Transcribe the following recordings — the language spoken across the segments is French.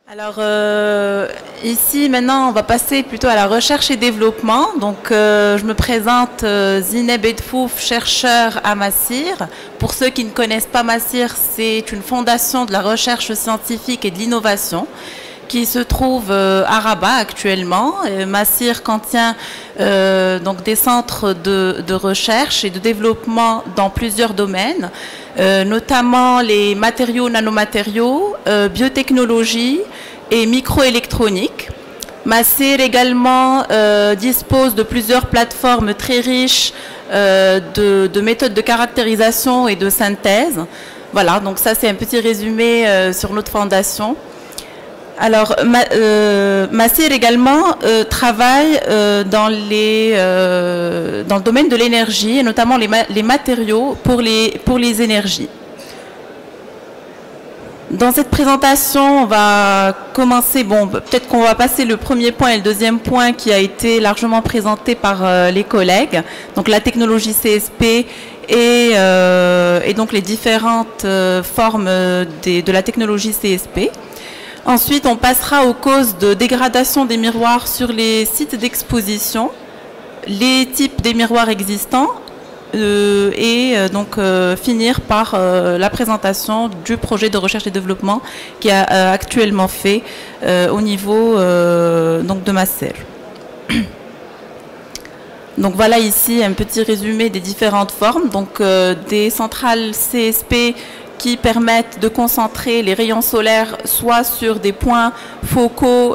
Alors ici maintenant on va passer plutôt à la recherche et développement. Donc je me présente Zineb Edfouf, chercheur à Massir. Pour ceux qui ne connaissent pas Massir, c'est une fondation de la recherche scientifique et de l'innovation qui se trouve à Rabat actuellement. Massir contient donc des centres de recherche et de développement dans plusieurs domaines, notamment les matériaux, nanomatériaux, biotechnologie et microélectronique. Massir également dispose de plusieurs plateformes très riches de méthodes de caractérisation et de synthèse. Voilà, donc ça c'est un petit résumé sur notre fondation. Alors, Massir également travaille dans le domaine de l'énergie, et notamment les matériaux pour les énergies. Dans cette présentation, on va commencer, bon, peut-être qu'on va passer le premier point et le deuxième point qui a été largement présenté par les collègues, donc la technologie CSP et donc les différentes formes de la technologie CSP. Ensuite, on passera aux causes de dégradation des miroirs sur les sites d'exposition, les types des miroirs existants et donc finir par la présentation du projet de recherche et développement qui est actuellement fait au niveau donc de Massir. Donc voilà ici un petit résumé des différentes formes, donc des centrales CSP qui permettent de concentrer les rayons solaires soit sur des points focaux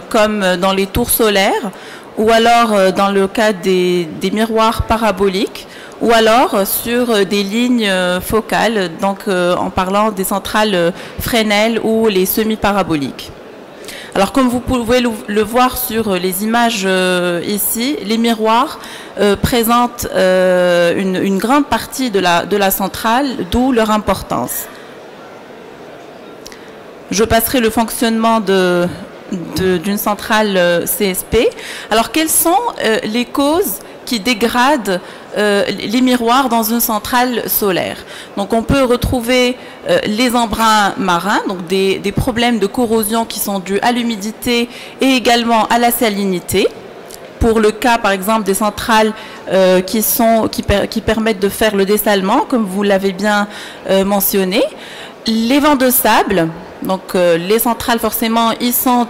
comme dans les tours solaires, ou alors dans le cas des miroirs paraboliques, ou alors sur des lignes focales, donc en parlant des centrales Fresnel ou les semi-paraboliques. Alors comme vous pouvez le voir sur les images ici, les miroirs présentent une grande partie de la centrale, d'où leur importance. Je passerai le fonctionnement d'une centrale CSP. Alors quelles sont les causes qui dégradent les miroirs dans une centrale solaire? Donc on peut retrouver les embruns marins, donc des problèmes de corrosion qui sont dus à l'humidité et également à la salinité. Pour le cas par exemple des centrales qui permettent de faire le dessalement, comme vous l'avez bien mentionné. Les vents de sable, donc les centrales forcément ils sont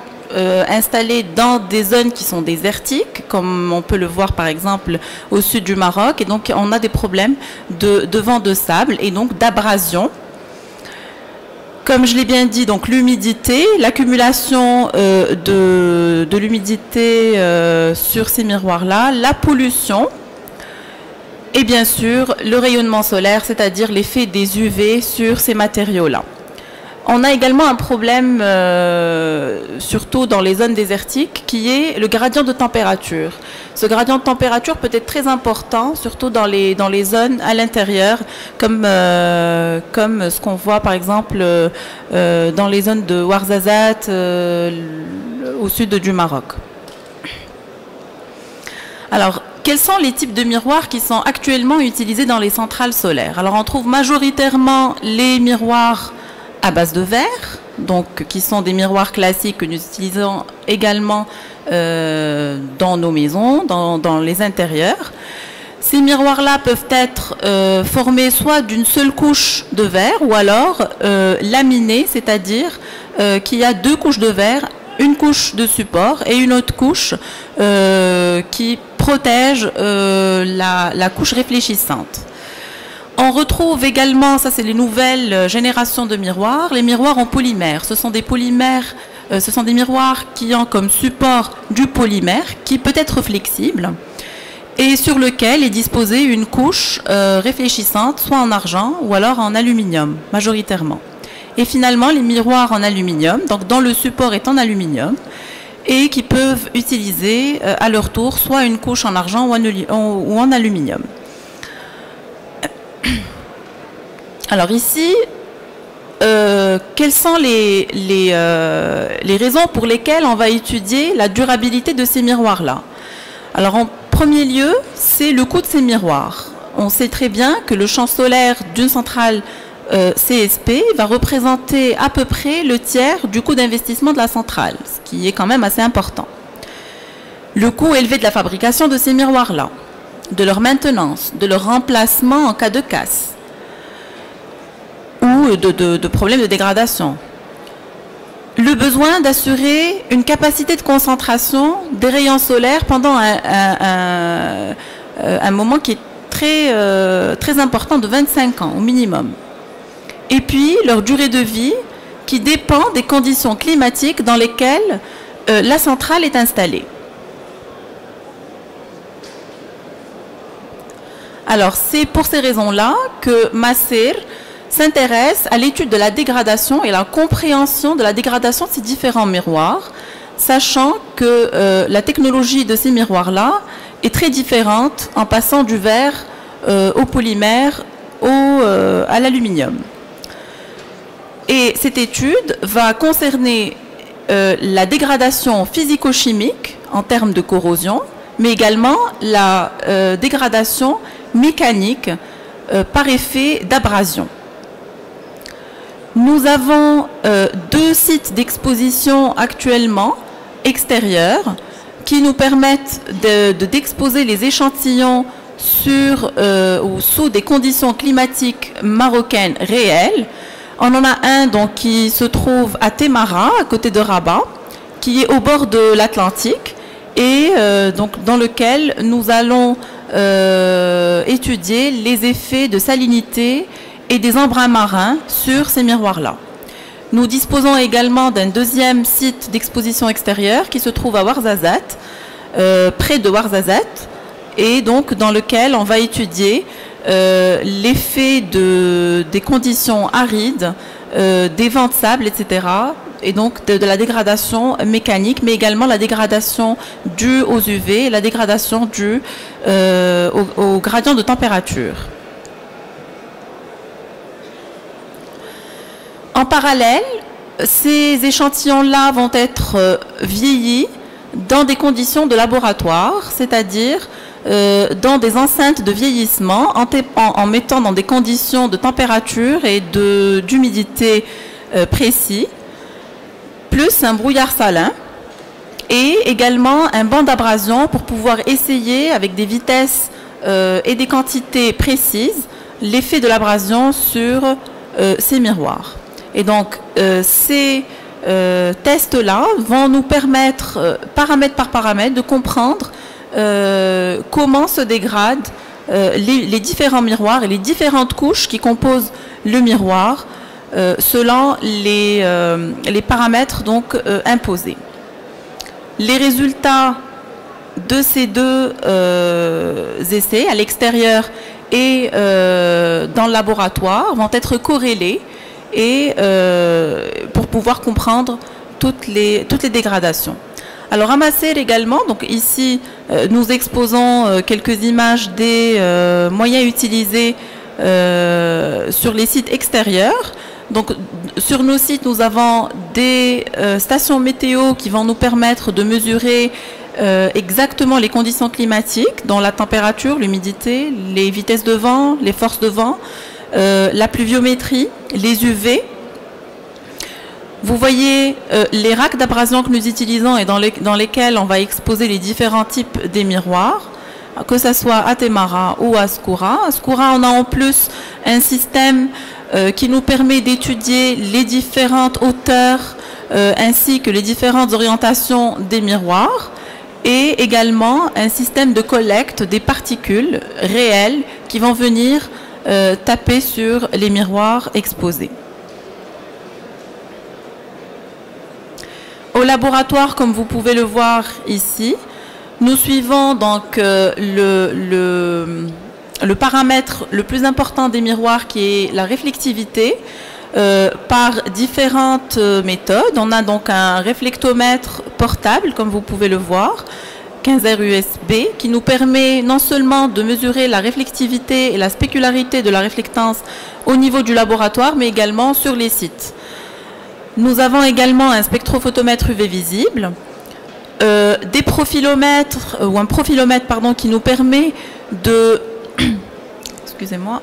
installés dans des zones qui sont désertiques, comme on peut le voir par exemple au sud du Maroc, et donc on a des problèmes de vent de sable et donc d'abrasion. Comme je l'ai bien dit, donc l'humidité, l'accumulation de l'humidité sur ces miroirs-là, la pollution et bien sûr le rayonnement solaire, c'est-à-dire l'effet des UV sur ces matériaux-là. On a également un problème, surtout dans les zones désertiques, qui est le gradient de température. Ce gradient de température peut être très important, surtout dans les zones à l'intérieur, comme ce qu'on voit par exemple dans les zones de Ouarzazate, au sud du Maroc. Alors, quels sont les types de miroirs qui sont actuellement utilisés dans les centrales solaires? Alors, on trouve majoritairement les miroirs à base de verre, donc qui sont des miroirs classiques que nous utilisons également dans nos maisons, dans les intérieurs. Ces miroirs-là peuvent être formés soit d'une seule couche de verre ou alors laminés, c'est-à-dire qu'il y a deux couches de verre, une couche de support et une autre couche qui protège la couche réfléchissante. On retrouve également, ça c'est les nouvelles générations de miroirs, les miroirs en polymère. Ce sont des polymères, ce sont des miroirs qui ont comme support du polymère qui peut être flexible et sur lequel est disposée une couche réfléchissante, soit en argent ou alors en aluminium, majoritairement. Et finalement, les miroirs en aluminium, donc dont le support est en aluminium, et qui peuvent utiliser à leur tour soit une couche en argent ou en aluminium. Alors ici, quelles sont les raisons pour lesquelles on va étudier la durabilité de ces miroirs-là? Alors en premier lieu, c'est le coût de ces miroirs. On sait très bien que le champ solaire d'une centrale CSP va représenter à peu près le tiers du coût d'investissement de la centrale, ce qui est quand même assez important. Le coût élevé de la fabrication de ces miroirs-là, de leur maintenance, de leur remplacement en cas de casse ou de problèmes de dégradation. Le besoin d'assurer une capacité de concentration des rayons solaires pendant un moment qui est très important de 25 ans au minimum. Et puis leur durée de vie qui dépend des conditions climatiques dans lesquelles la centrale est installée. Alors c'est pour ces raisons-là que Macer s'intéresse à l'étude de la dégradation et la compréhension de la dégradation de ces différents miroirs, sachant que la technologie de ces miroirs-là est très différente en passant du verre au polymère à l'aluminium. Et cette étude va concerner la dégradation physico-chimique en termes de corrosion, mais également la dégradation mécanique par effet d'abrasion. Nous avons 2 sites d'exposition actuellement extérieurs qui nous permettent d'exposer les échantillons sur ou sous des conditions climatiques marocaines réelles. On en a un donc, qui se trouve à Témara, à côté de Rabat, qui est au bord de l'Atlantique et donc, dans lequel nous allons étudier les effets de salinité et des embruns marins sur ces miroirs-là. Nous disposons également d'un 2e site d'exposition extérieure qui se trouve à Ouarzazate, près de Ouarzazate, et donc dans lequel on va étudier l'effet des conditions arides, des vents de sable, etc., et donc de la dégradation mécanique, mais également la dégradation due aux UV, la dégradation due au gradient de température. En parallèle, ces échantillons-là vont être vieillis dans des conditions de laboratoire, c'est-à-dire dans des enceintes de vieillissement en mettant dans des conditions de température et d'humidité précis, plus un brouillard salin et également un banc d'abrasion pour pouvoir essayer avec des vitesses et des quantités précises l'effet de l'abrasion sur ces miroirs. Et donc ces tests-là vont nous permettre, paramètre par paramètre, de comprendre comment se dégradent les différents miroirs et les différentes couches qui composent le miroir selon les paramètres donc, imposés. Les résultats de ces 2 essais, à l'extérieur et dans le laboratoire, vont être corrélés et pour pouvoir comprendre toutes les dégradations. Alors à Macer également, donc ici nous exposons quelques images des moyens utilisés sur les sites extérieurs. Donc sur nos sites, nous avons des stations météo qui vont nous permettre de mesurer exactement les conditions climatiques, dont la température, l'humidité, les vitesses de vent, les forces de vent, la pluviométrie, les UV. Vous voyez les racks d'abrasion que nous utilisons et dans lesquels on va exposer les différents types des miroirs, que ce soit à Témara ou à Skoura. À Skoura, on a en plus un système qui nous permet d'étudier les différentes hauteurs ainsi que les différentes orientations des miroirs et également un système de collecte des particules réelles qui vont venir taper sur les miroirs exposés. Au laboratoire, comme vous pouvez le voir ici, nous suivons donc le paramètre le plus important des miroirs qui est la réflectivité par différentes méthodes. On a donc un réflectomètre portable, comme vous pouvez le voir, 15R USB, qui nous permet non seulement de mesurer la réflectivité et la spécularité de la réflectance au niveau du laboratoire, mais également sur les sites. Nous avons également un spectrophotomètre UV visible, des profilomètres, ou un profilomètre pardon, qui nous permet de excusez-moi,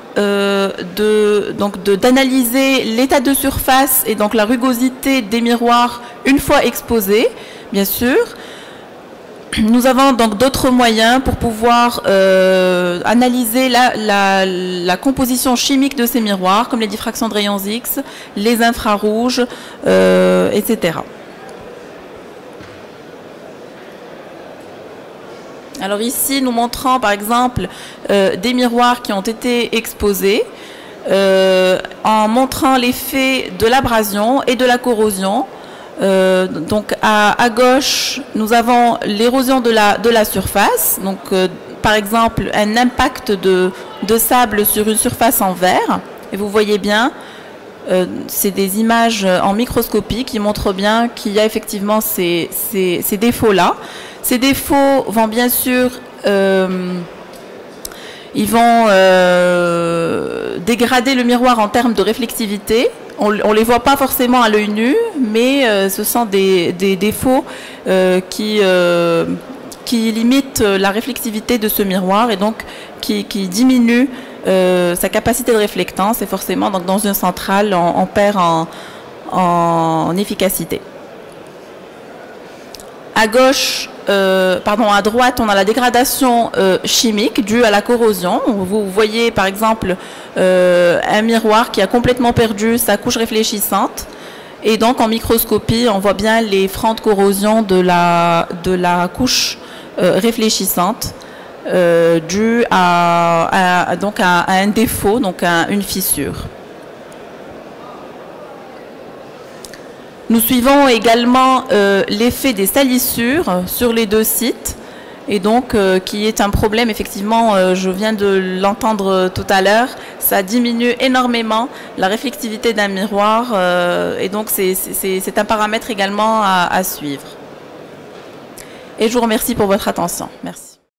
d'analyser l'état de surface et donc la rugosité des miroirs une fois exposés, bien sûr. Nous avons donc d'autres moyens pour pouvoir analyser la composition chimique de ces miroirs, comme les diffractions de rayons X, les infrarouges, etc. Alors ici, nous montrons par exemple des miroirs qui ont été exposés en montrant l'effet de l'abrasion et de la corrosion. Donc à gauche, nous avons l'érosion de la surface. Donc par exemple, un impact de sable sur une surface en verre. Et vous voyez bien, c'est des images en microscopie qui montrent bien qu'il y a effectivement ces défauts-là. Ces défauts vont bien sûr, ils vont dégrader le miroir en termes de réflexivité. On ne les voit pas forcément à l'œil nu, mais ce sont des défauts qui limitent la réflexivité de ce miroir et donc qui diminuent sa capacité de réflectance. Et forcément, donc, dans une centrale, on perd en efficacité. À gauche, à droite, on a la dégradation chimique due à la corrosion. Vous voyez par exemple un miroir qui a complètement perdu sa couche réfléchissante. Et donc en microscopie, on voit bien les francs de corrosion de la couche réfléchissante due à un défaut, donc à une fissure. Nous suivons également l'effet des salissures sur les deux sites, et donc qui est un problème, effectivement, je viens de l'entendre tout à l'heure, ça diminue énormément la réflexivité d'un miroir, et donc c'est un paramètre également à suivre. Et je vous remercie pour votre attention. Merci.